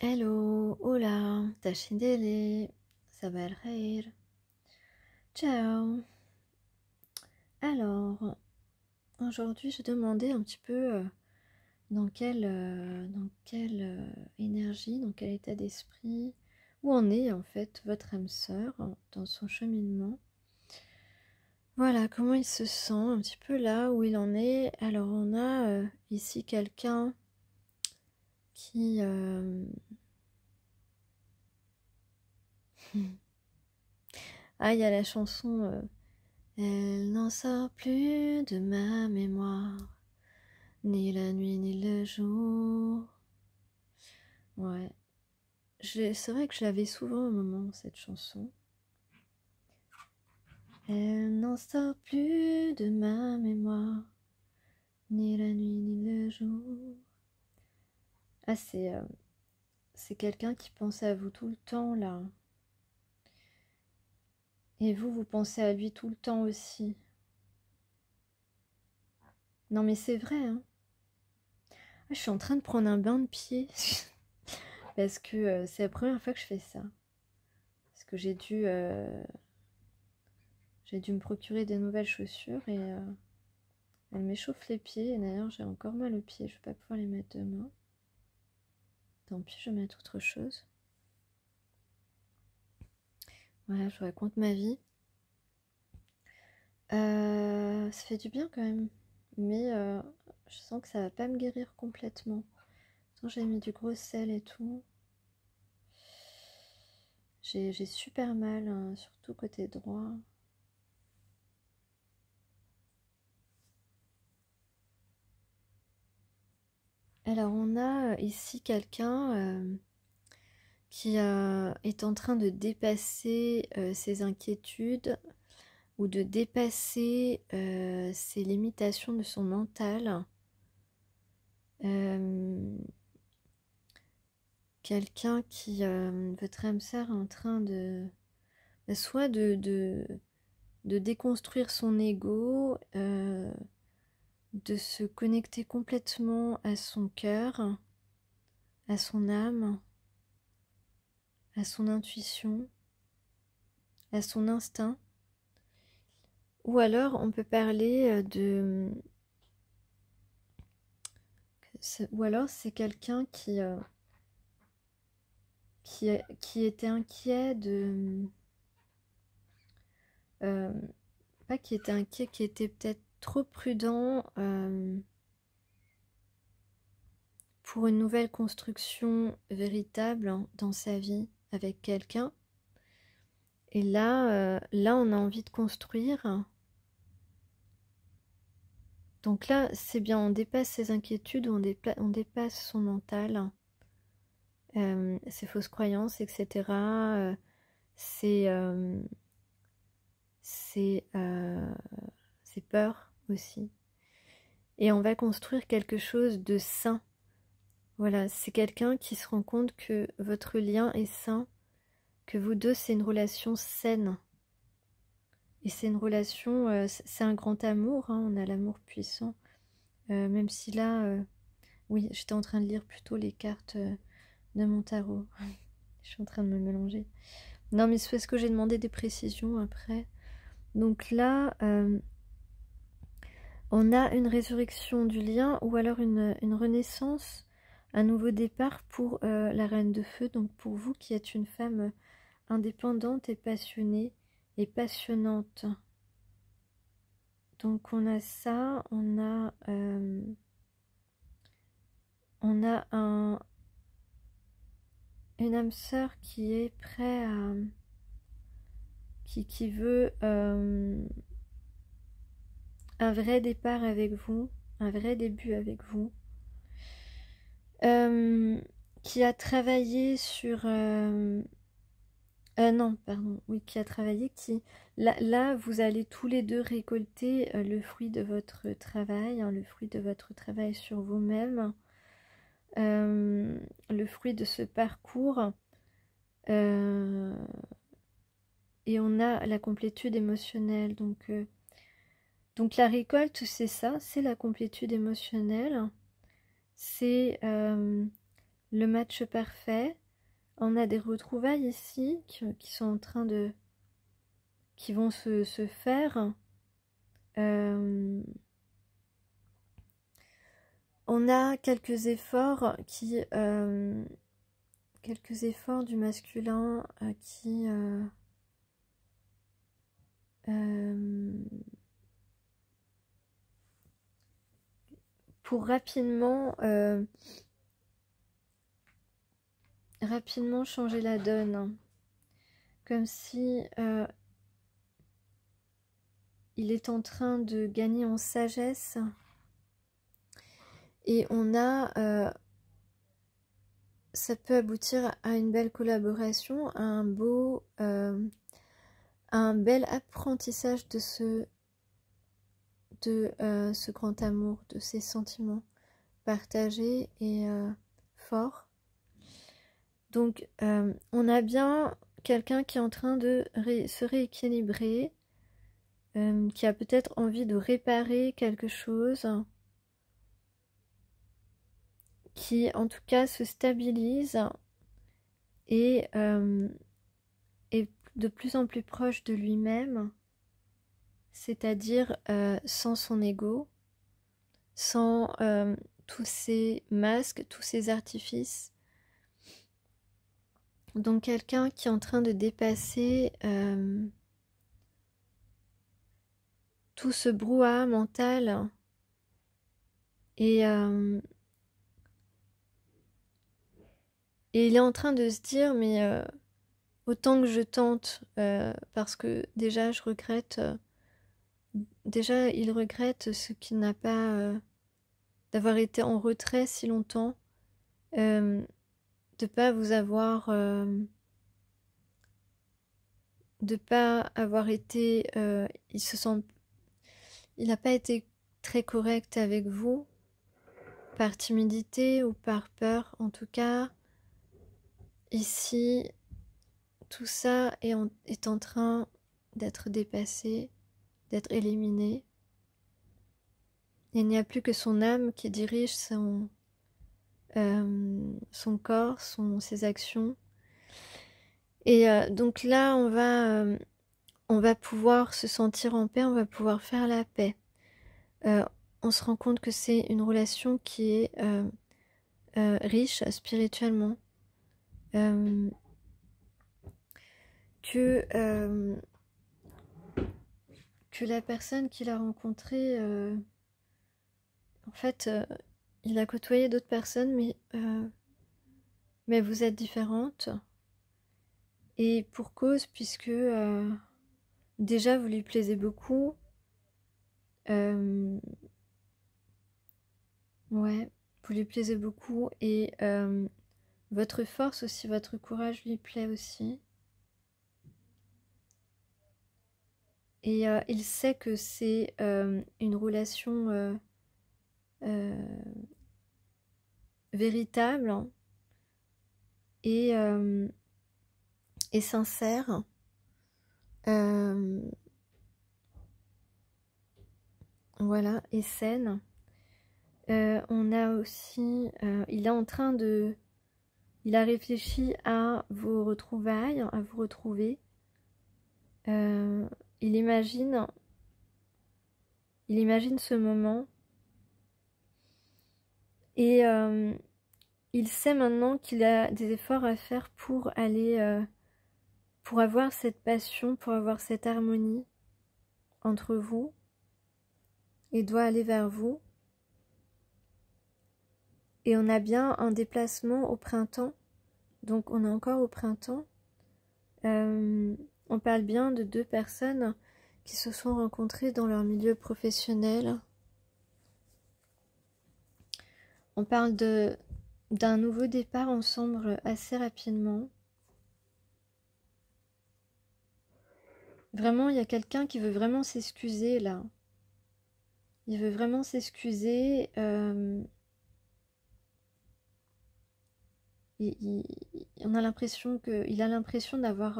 Hello, hola, tachindele, sabah el khair. Ciao. Alors, aujourd'hui, je demandais un petit peu dans quelle énergie, dans quel état d'esprit, où en est en fait votre âme sœur dans son cheminement. Voilà, comment il se sent, un petit peu là où il en est. Alors, on a ici quelqu'un qui... Ah, il y a la chanson Elle n'en sort plus de ma mémoire, ni la nuit ni le jour. Ouais, c'est vrai que je l'avais souvent au moment, cette chanson. Elle n'en sort plus de ma mémoire, ni la nuit ni le jour. Ah, c'est quelqu'un qui pense à vous tout le temps, là. Et vous pensez à lui tout le temps aussi. Non, mais c'est vrai, hein. Ah, je suis en train de prendre un bain de pied. Parce que c'est la première fois que je fais ça. Parce que j'ai dû me procurer des nouvelles chaussures et elles m'échauffent les pieds. Et d'ailleurs, j'ai encore mal aux pieds. Je vais pas pouvoir les mettre demain. Tant pis, je vais mettre autre chose. Voilà, je vous raconte ma vie. Ça fait du bien quand même. Mais je sens que ça va pas me guérir complètement. J'ai mis du gros sel et tout. J'ai super mal, hein, surtout côté droit. Alors on a ici quelqu'un qui est en train de dépasser ses inquiétudes ou de dépasser ses limitations de son mental. Quelqu'un qui, votre âme sœur, est en train de soit de déconstruire son ego, de se connecter complètement à son cœur, à son âme, à son intuition, à son instinct. Ou alors on peut parler ou alors c'est quelqu'un qui était inquiet pas qui était inquiet, qui était peut-être trop prudent pour une nouvelle construction véritable, hein, dans sa vie avec quelqu'un. Et là on a envie de construire. Donc là, c'est bien, on dépasse ses inquiétudes, on dépasse son mental, ses fausses croyances, etc. Ses peurs aussi. Et on va construire quelque chose de sain. Voilà, c'est quelqu'un qui se rend compte que votre lien est sain, que vous deux, c'est une relation saine. Et c'est une relation, c'est un grand amour, hein, on a l'amour puissant. Même si là, oui, j'étais en train de lire plutôt les cartes de mon tarot. Je suis en train de me mélanger. Non, mais c'est parce que j'ai demandé des précisions après. Donc là, on a une résurrection du lien ou alors une renaissance, un nouveau départ pour la Reine de Feu, donc pour vous qui êtes une femme indépendante et passionnée et passionnante. Donc on a ça, on a une âme sœur qui est prêt à... qui veut un vrai départ avec vous, un vrai début avec vous, qui a travaillé sur... non, pardon, oui, qui a travaillé, là, vous allez tous les deux récolter le fruit de votre travail, hein, le fruit de votre travail sur vous-même, le fruit de ce parcours, et on a la complétude émotionnelle, donc la récolte, c'est ça, c'est la complétude émotionnelle, c'est le match parfait. On a des retrouvailles ici qui sont en train de... qui vont se faire. On a quelques efforts quelques efforts du masculin qui pour rapidement changer la donne, comme si il est en train de gagner en sagesse. Et on a, ça peut aboutir à une belle collaboration, à un bel apprentissage de ce grand amour, de ces sentiments partagés et forts. Donc on a bien quelqu'un qui est en train de se rééquilibrer, qui a peut-être envie de réparer quelque chose, qui en tout cas se stabilise et est de plus en plus proche de lui-même, c'est-à-dire sans son ego, sans tous ces masques, tous ces artifices. Donc quelqu'un qui est en train de dépasser tout ce brouhaha mental et il est en train de se dire mais autant que je tente, parce que déjà je regrette, déjà il regrette ce qu'il n'a pas, d'avoir été en retrait si longtemps, de pas vous avoir, de pas avoir été, il n'a pas été très correct avec vous, par timidité ou par peur. En tout cas, ici, tout ça est en train d'être dépassé, d'être éliminé. Il n'y a plus que son âme qui dirige son corps, ses actions. Et donc là, on va pouvoir se sentir en paix, on va pouvoir faire la paix. On se rend compte que c'est une relation qui est riche spirituellement. Que la personne qu'il a rencontrée, en fait, il a côtoyé d'autres personnes, mais vous êtes différentes. Et pour cause, puisque déjà vous lui plaisez beaucoup. Ouais, vous lui plaisez beaucoup. Et votre force aussi, votre courage lui plaît aussi. Et il sait que c'est une relation véritable et sincère. Voilà, et saine. On a aussi, il est en train de, il a réfléchi à vos retrouvailles, à vous retrouver. Il imagine ce moment et il sait maintenant qu'il a des efforts à faire pour aller, pour avoir cette passion, pour avoir cette harmonie entre vous. Il doit aller vers vous. Et on a bien un déplacement au printemps. Donc on est encore au printemps. On parle bien de deux personnes qui se sont rencontrées dans leur milieu professionnel. On parle d'un nouveau départ ensemble assez rapidement. Vraiment, il y a quelqu'un qui veut vraiment s'excuser là. Il veut vraiment s'excuser. On a l'impression qu'il a l'impression d'avoir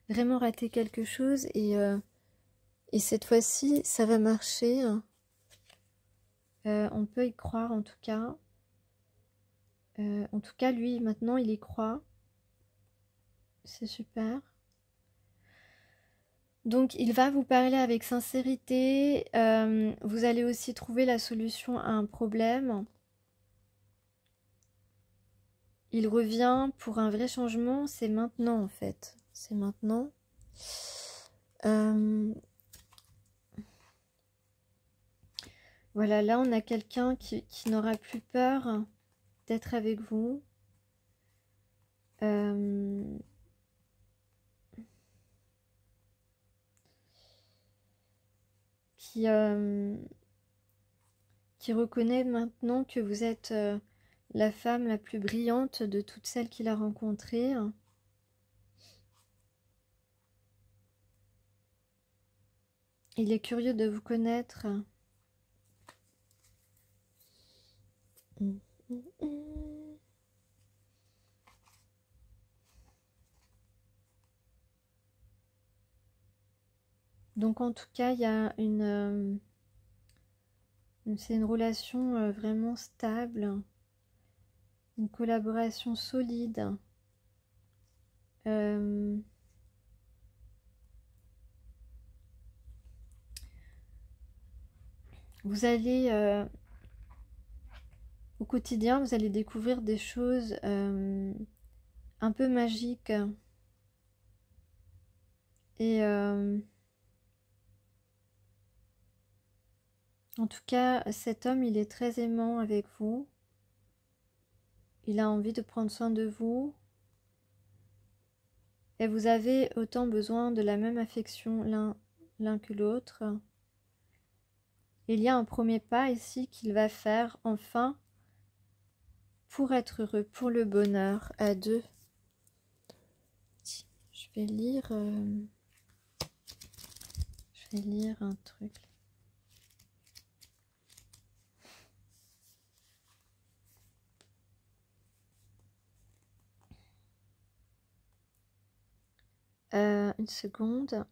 vraiment raté quelque chose et cette fois-ci, ça va marcher. On peut y croire en tout cas. En tout cas, lui, maintenant, il y croit. C'est super. Donc, il va vous parler avec sincérité. Vous allez aussi trouver la solution à un problème. Il revient pour un vrai changement. C'est maintenant, en fait. C'est maintenant. Voilà, là, on a quelqu'un qui n'aura plus peur d'être avec vous. Qui reconnaît maintenant que vous êtes la femme la plus brillante de toutes celles qu'il a rencontrées. Il est curieux de vous connaître. Donc en tout cas, il y a c'est une relation vraiment stable, une collaboration solide. Vous allez, au quotidien, vous allez découvrir des choses un peu magiques. Et en tout cas, cet homme, il est très aimant avec vous. Il a envie de prendre soin de vous. Et vous avez autant besoin de la même affection l'un que l'autre. Il y a un premier pas ici qu'il va faire enfin pour être heureux, pour le bonheur à deux. Je vais lire un truc. Une seconde.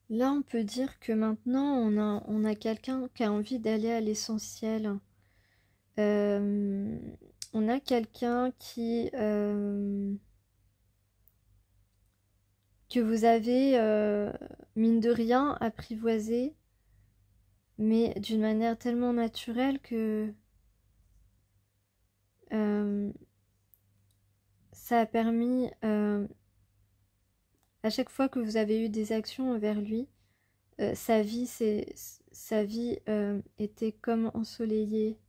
Là, on peut dire que maintenant, on a quelqu'un qui a envie d'aller à l'essentiel. On a quelqu'un que vous avez, mine de rien, apprivoisé, mais d'une manière tellement naturelle que ça a permis, à chaque fois que vous avez eu des actions envers lui, sa vie était comme ensoleillée.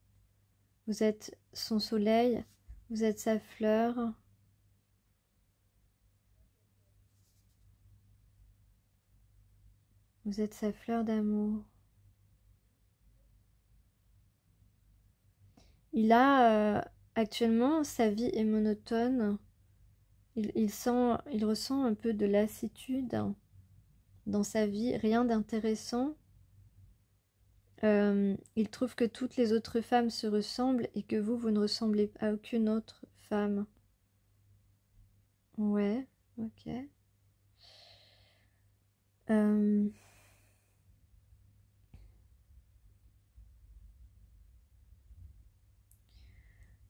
Vous êtes son soleil, vous êtes sa fleur. Vous êtes sa fleur d'amour. Il a actuellement, sa vie est monotone. Il ressent un peu de lassitude dans sa vie, rien d'intéressant. Il trouve que toutes les autres femmes se ressemblent et que vous ne ressemblez à aucune autre femme. Ouais, ok.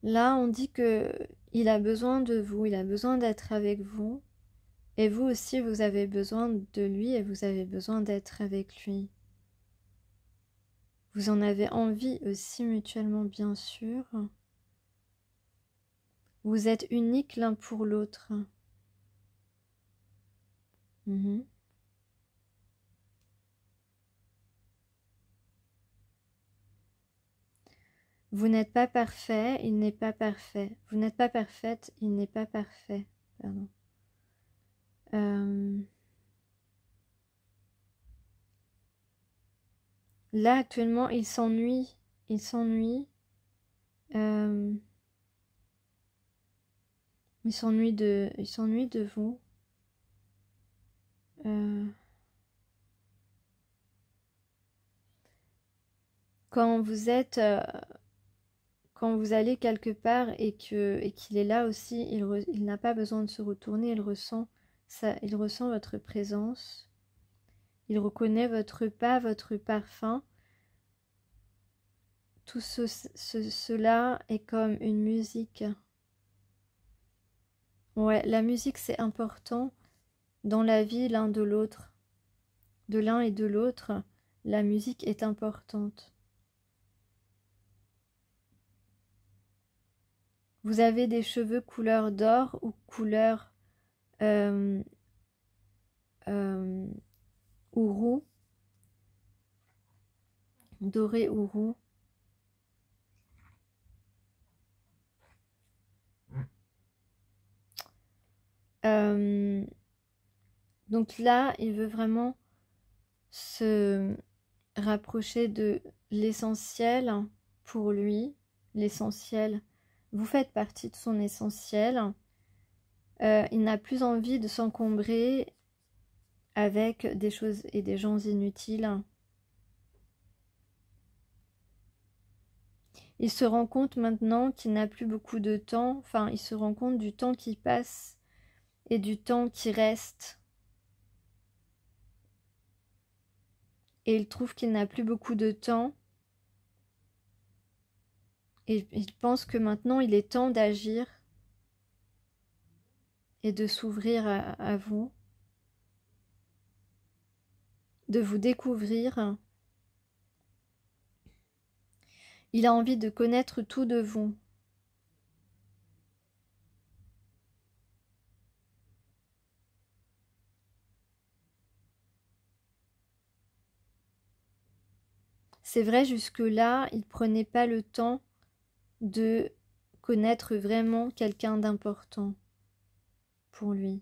Là, on dit que il a besoin de vous, il a besoin d'être avec vous. Et vous aussi, vous avez besoin de lui et vous avez besoin d'être avec lui. Vous en avez envie aussi mutuellement, bien sûr. Vous êtes uniques l'un pour l'autre. Vous n'êtes pas parfait, il n'est pas parfait. Vous n'êtes pas parfaite, il n'est pas parfait. Pardon. Là, actuellement, il s'ennuie. Il s'ennuie. Il s'ennuie de vous. Quand vous êtes quand vous allez quelque part et qu'il est là aussi, il n'a pas besoin de se retourner, il ressent votre présence, il reconnaît votre pas, votre parfum. Tout cela est comme une musique. Ouais, la musique c'est important dans la vie l'un de l'autre, de l'un et de l'autre. La musique est importante. Vous avez des cheveux couleur d'or ou couleur ou roux, doré ou roux. Donc là, il veut vraiment se rapprocher de l'essentiel pour lui. L'essentiel, vous faites partie de son essentiel. Il n'a plus envie de s'encombrer avec des choses et des gens inutiles. Il se rend compte maintenant qu'il n'a plus beaucoup de temps, enfin il se rend compte du temps qui passe et du temps qui reste. Et il trouve qu'il n'a plus beaucoup de temps. Et il pense que maintenant il est temps d'agir et de s'ouvrir à vous, de vous découvrir. Il a envie de connaître tout de vous. C'est vrai, jusque-là, il ne prenait pas le temps de connaître vraiment quelqu'un d'important pour lui.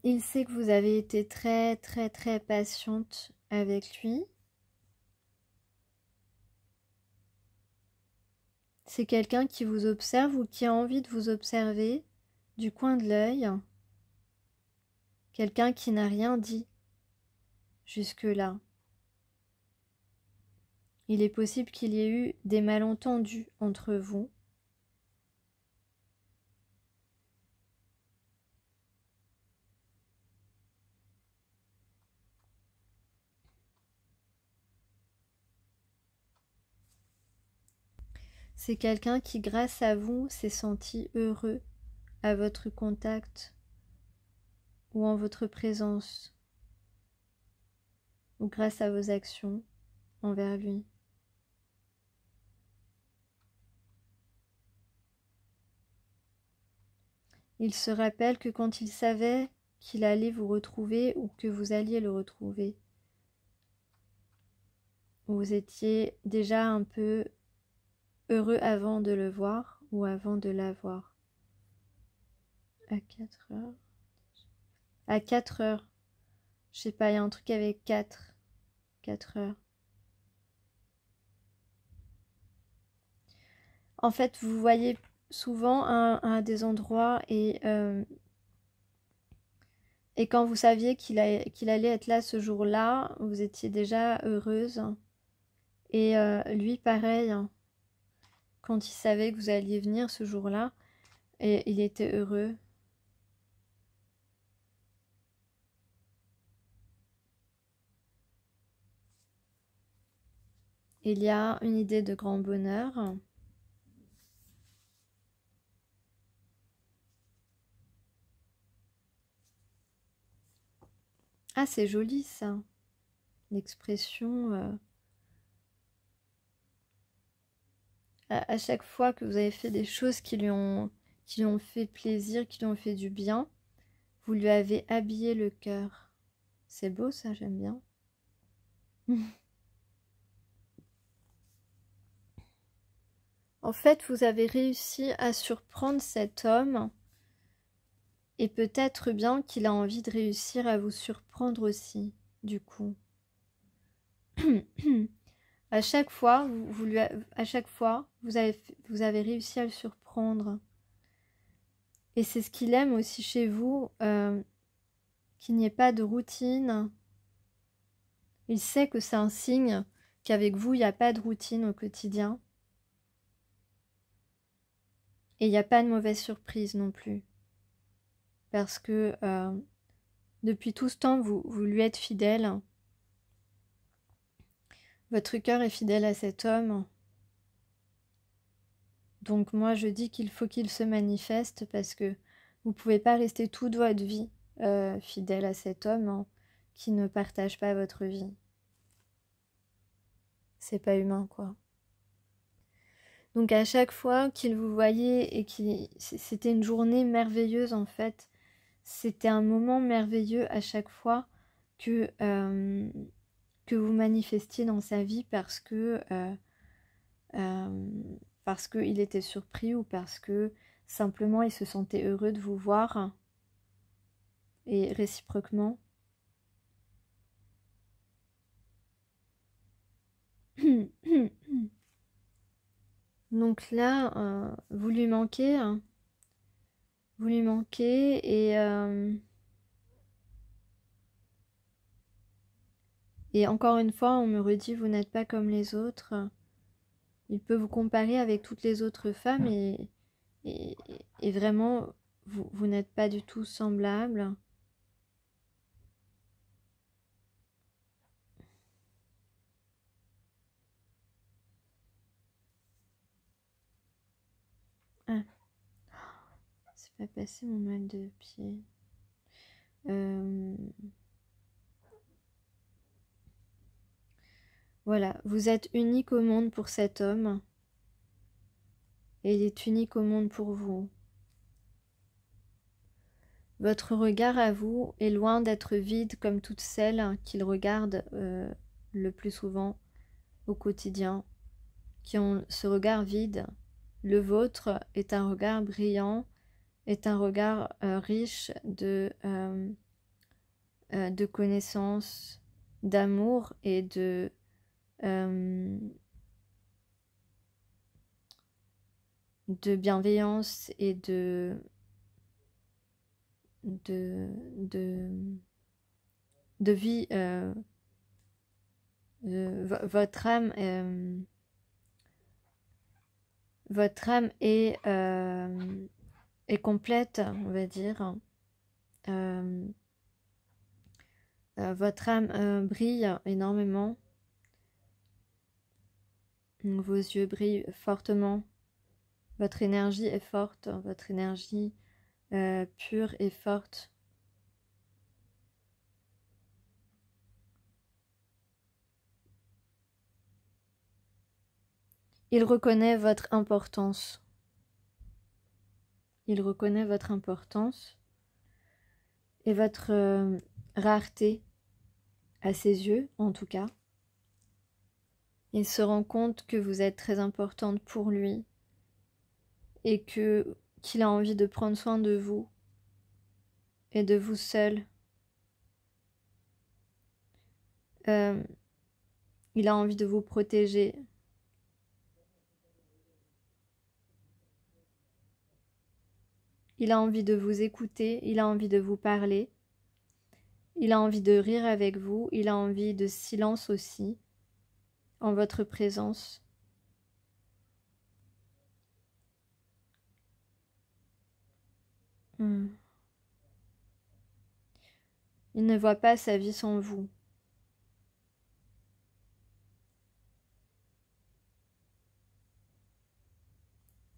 Il sait que vous avez été très patiente avec lui. C'est quelqu'un qui vous observe ou qui a envie de vous observer du coin de l'œil. Quelqu'un qui n'a rien dit jusque-là. Il est possible qu'il y ait eu des malentendus entre vous. C'est quelqu'un qui, grâce à vous, s'est senti heureux à votre contact ou en votre présence, ou grâce à vos actions envers lui. Il se rappelle que quand il savait qu'il allait vous retrouver ou que vous alliez le retrouver, vous étiez déjà un peu heureux avant de le voir ou avant de la voir. À 4 heures. À 4 heures. Je sais pas, il y a un truc avec 4 heures. En fait, vous voyez souvent à des endroits et quand vous saviez qu'il allait être là ce jour-là, vous étiez déjà heureuse. Et lui, pareil, quand il savait que vous alliez venir ce jour-là, et il était heureux. Il y a une idée de grand bonheur. Ah, c'est joli ça, l'expression. À chaque fois que vous avez fait des choses qui lui ont fait plaisir, qui lui ont fait du bien, vous lui avez habillé le cœur. C'est beau ça, j'aime bien. En fait, vous avez réussi à surprendre cet homme Et peut-être bien qu'il a envie de réussir à vous surprendre aussi, du coup. À chaque fois, vous avez réussi à le surprendre. Et c'est ce qu'il aime aussi chez vous, qu'il n'y ait pas de routine. Il sait que c'est un signe qu'avec vous, il n'y a pas de routine au quotidien. Et il n'y a pas de mauvaise surprise non plus. Parce que depuis tout ce temps, vous lui êtes fidèle. Votre cœur est fidèle à cet homme. Donc moi, je dis qu'il faut qu'il se manifeste parce que vous ne pouvez pas rester toute votre vie fidèle à cet homme qui ne partage pas votre vie. C'est pas humain, quoi. Donc à chaque fois qu'il vous voyait et c'était une journée merveilleuse en fait, c'était un moment merveilleux à chaque fois que vous manifestiez dans sa vie parce qu'il était surpris ou parce que simplement il se sentait heureux de vous voir et réciproquement. Donc là, vous lui manquez. Vous lui manquez et encore une fois, on me redit, vous n'êtes pas comme les autres. Il peut vous comparer avec toutes les autres femmes et vraiment, vous n'êtes pas du tout semblables. Ah, c'est pas passé mon mal de pied. Voilà, vous êtes unique au monde pour cet homme et il est unique au monde pour vous. Votre regard à vous est loin d'être vide comme toutes celles qu'il regarde le plus souvent au quotidien, qui ont ce regard vide. Le vôtre est un regard brillant, est un regard riche de connaissances, d'amour et de bienveillance et de vie. Votre âme est complète, on va dire. Votre âme brille énormément. Vos yeux brillent fortement. Votre énergie est forte. Votre énergie pure et forte. Il reconnaît votre importance. Il reconnaît votre importance et votre rareté à ses yeux, en tout cas. Il se rend compte que vous êtes très importante pour lui et qu'il a envie de prendre soin de vous et de vous seul. Il a envie de vous protéger. Il a envie de vous écouter, il a envie de vous parler. Il a envie de rire avec vous, il a envie de silence aussi, en votre présence. Il ne voit pas sa vie sans vous.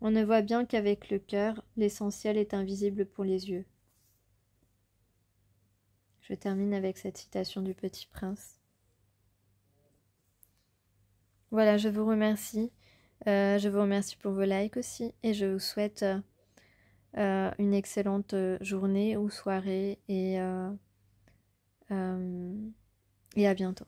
On ne voit bien qu'avec le cœur, l'essentiel est invisible pour les yeux. Je termine avec cette citation du Petit Prince. Voilà, je vous remercie. Je vous remercie pour vos likes aussi et je vous souhaite une excellente journée ou soirée et à bientôt.